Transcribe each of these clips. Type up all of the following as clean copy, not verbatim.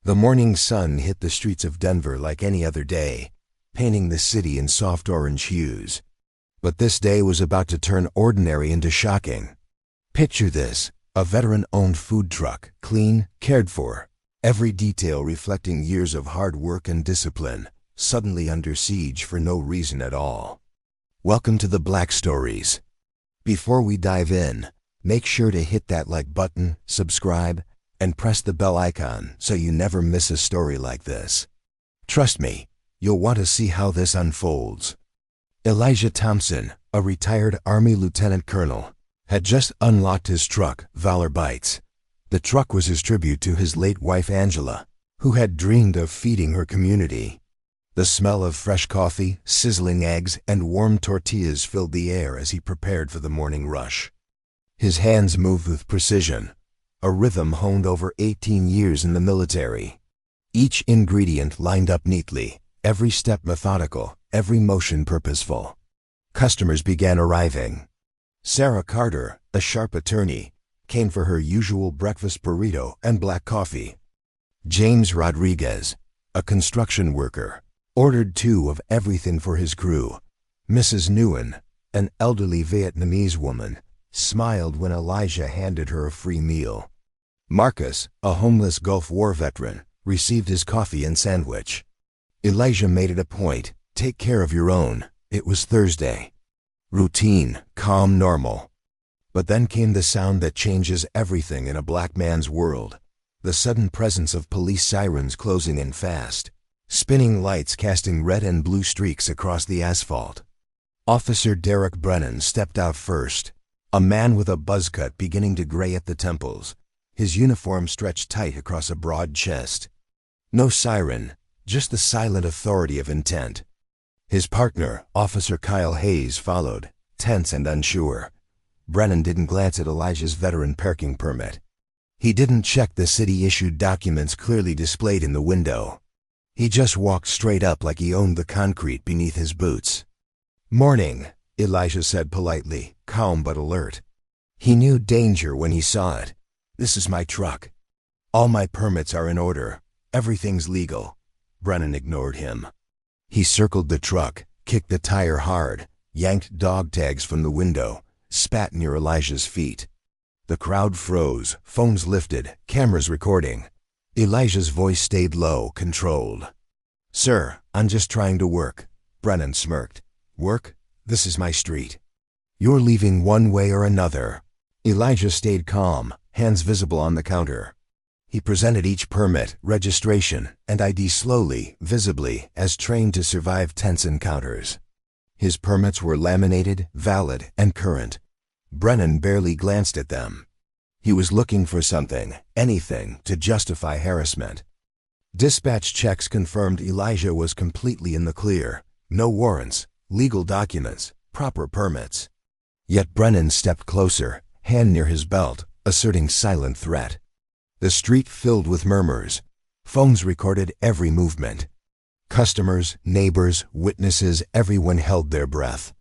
The morning sun hit the streets of Denver like any other day, painting the city in soft orange hues. But this day was about to turn ordinary into shocking. Picture this, a veteran-owned food truck, clean, cared for, every detail reflecting years of hard work and discipline, suddenly under siege for no reason at all. Welcome to the Black Stories. Before we dive in, make sure to hit that like button, subscribe, and press the bell icon so you never miss a story like this. Trust me, you'll want to see how this unfolds. Elijah Thompson, a retired Army lieutenant colonel, had just unlocked his truck, Valor Bites. The truck was his tribute to his late wife Angela, who had dreamed of feeding her community. The smell of fresh coffee, sizzling eggs, and warm tortillas filled the air as he prepared for the morning rush. His hands moved with precision, a rhythm honed over 18 years in the military. Each ingredient lined up neatly, every step methodical, every motion purposeful. Customers began arriving. Sarah Carter, a sharp attorney, came for her usual breakfast burrito and black coffee. James Rodriguez, a construction worker, ordered 2 of everything for his crew. Mrs. Nguyen, an elderly Vietnamese woman, smiled when Elijah handed her a free meal. Marcus, a homeless Gulf War veteran, received his coffee and sandwich. Elijah made it a point, take care of your own. It was Thursday. Routine, calm, normal. But then came the sound that changes everything in a black man's world. The sudden presence of police sirens closing in fast, spinning lights casting red and blue streaks across the asphalt. Officer Derek Brennan stepped out first, a man with a buzz cut beginning to gray at the temples, his uniform stretched tight across a broad chest. No siren, just the silent authority of intent. His partner, Officer Kyle Hayes, followed, tense and unsure. Brennan didn't glance at Elijah's veteran parking permit. He didn't check the city-issued documents clearly displayed in the window. He just walked straight up like he owned the concrete beneath his boots. "Morning," Elijah said politely, calm but alert. He knew danger when he saw it. "This is my truck. All my permits are in order. Everything's legal." Brennan ignored him. He circled the truck, kicked the tire hard, yanked dog tags from the window, spat near Elijah's feet. The crowd froze, phones lifted, cameras recording. Elijah's voice stayed low, controlled. "Sir, I'm just trying to work." Brennan smirked. "Work? This is my street. You're leaving one way or another." Elijah stayed calm, hands visible on the counter. He presented each permit, registration, and ID slowly, visibly, as trained to survive tense encounters. His permits were laminated, valid, and current. Brennan barely glanced at them. He was looking for something, anything, to justify harassment. Dispatch checks confirmed Elijah was completely in the clear. No warrants, legal documents, proper permits. Yet Brennan stepped closer, hand near his belt, asserting silent threat. The street filled with murmurs. Phones recorded every movement. Customers, neighbors, witnesses, everyone held their breath.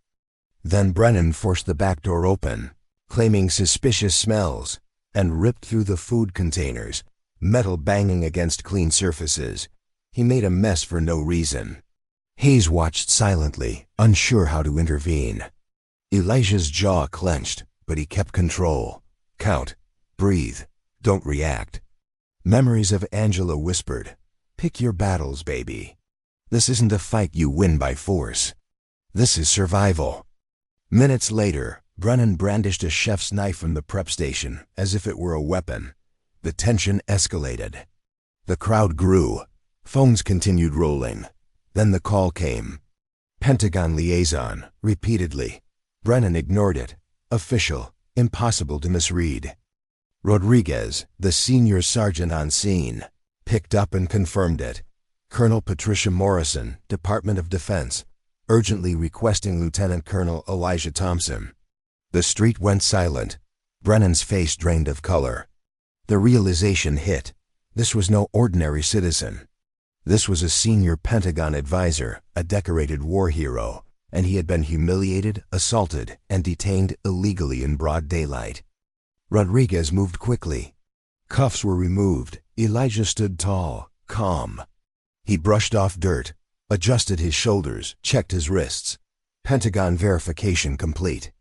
Then Brennan forced the back door open, claiming suspicious smells, and ripped through the food containers, metal banging against clean surfaces. He made a mess for no reason. Hayes watched silently, unsure how to intervene. Elijah's jaw clenched, but he kept control. "Count. Breathe. Don't react." Memories of Angela whispered, "Pick your battles, baby. This isn't a fight you win by force. This is survival." Minutes later, Brennan brandished a chef's knife from the prep station as if it were a weapon. The tension escalated. The crowd grew. Phones continued rolling. Then the call came. Pentagon liaison, repeatedly. Brennan ignored it. Official, impossible to misread. Rodriguez, the senior sergeant on scene, picked up and confirmed it. Colonel Patricia Morrison, Department of Defense, urgently requesting Lieutenant Colonel Elijah Thompson. The street went silent. Brennan's face drained of color. The realization hit. This was no ordinary citizen. This was a senior Pentagon advisor, a decorated war hero, and he had been humiliated, assaulted, and detained illegally in broad daylight. Rodriguez moved quickly. Cuffs were removed. Elijah stood tall, calm. He brushed off dirt, adjusted his shoulders, checked his wrists. Pentagon verification complete.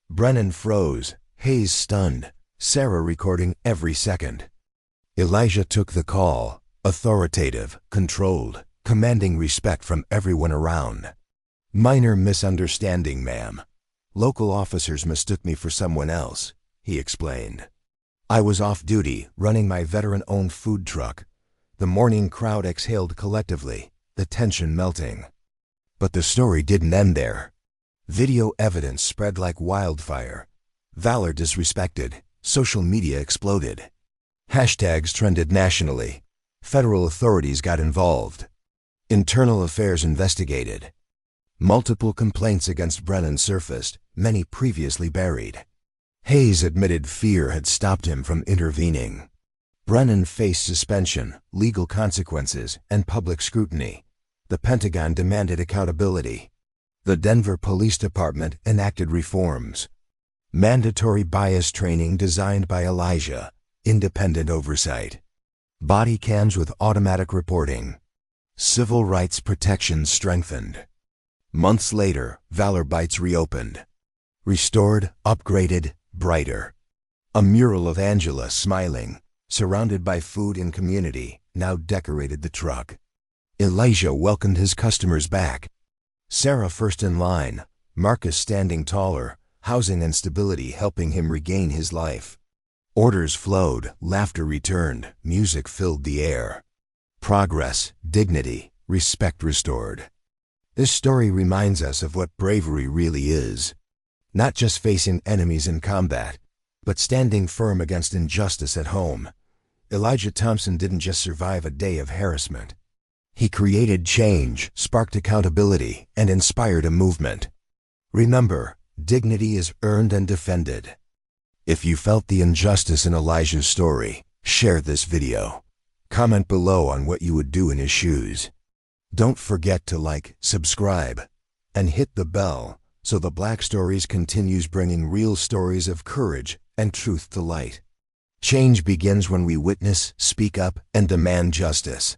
Brennan froze, Hayes stunned, Sarah recording every second. Elijah took the call, authoritative, controlled, commanding respect from everyone around. "Minor misunderstanding, ma'am. Local officers mistook me for someone else," he explained. "I was off duty, running my veteran-owned food truck." The morning crowd exhaled collectively, the tension melting. But the story didn't end there. Video evidence spread like wildfire. Valor disrespected. Social media exploded. Hashtags trended nationally. Federal authorities got involved. Internal affairs investigated. Multiple complaints against Brennan surfaced, many previously buried. Hayes admitted fear had stopped him from intervening. Brennan faced suspension, legal consequences, and public scrutiny. The Pentagon demanded accountability. The Denver Police Department enacted reforms. Mandatory bias training designed by Elijah, independent oversight. Body cams with automatic reporting. Civil rights protections strengthened. Months later, Valor Bites reopened. Restored, upgraded, brighter. A mural of Angela smiling, surrounded by food and community, now decorated the truck. Elijah welcomed his customers back. Sarah first in line, Marcus standing taller, housing and stability helping him regain his life. Orders flowed, laughter returned, music filled the air. Progress, dignity, respect restored. This story reminds us of what bravery really is. Not just facing enemies in combat, but standing firm against injustice at home. Elijah Thompson didn't just survive a day of harassment. He created change, sparked accountability, and inspired a movement. Remember, dignity is earned and defended. If you felt the injustice in Elijah's story, share this video. Comment below on what you would do in his shoes. Don't forget to like, subscribe, and hit the bell so the Black Stories continues bringing real stories of courage and truth to light. Change begins when we witness, speak up, and demand justice.